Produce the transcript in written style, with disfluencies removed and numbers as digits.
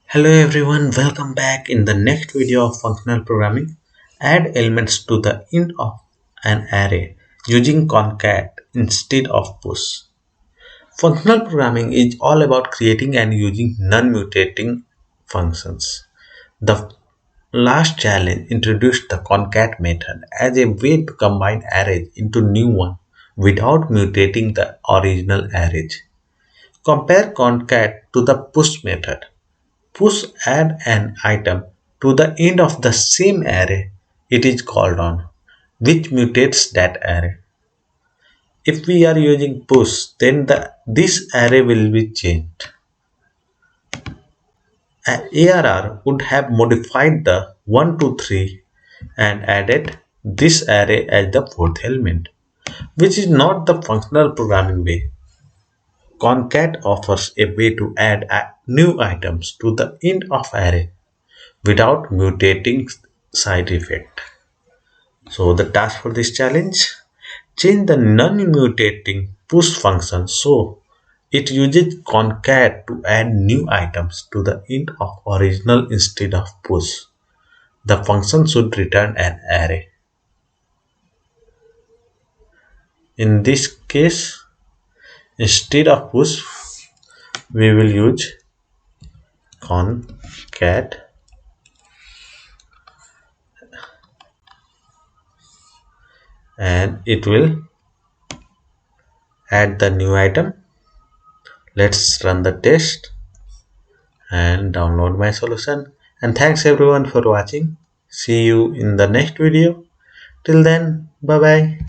Hello everyone, welcome back. In the next video of functional programming, add elements to the end of an array using concat instead of push. Functional programming is all about creating and using non-mutating functions. The last challenge introduced the concat method as a way to combine arrays into new one without mutating the original arrays. Compare concat to the push method. Push add an item to the end of the same array it is called on, which mutates that array. If we are using push, then this array will be changed. ARR would have modified the 1 to 3 and added this array as the fourth element, which is not the functional programming way. Concat offers a way to add new items to the end of array without mutating side effect. So the task for this challenge, change the non-mutating push function so it uses concat to add new items to the end of original instead of push. The function should return an array. In this case, instead of push, we will use concat and it will add the new item. Let's run the test and download my solution. And thanks everyone for watching. See you in the next video. Till then, bye bye.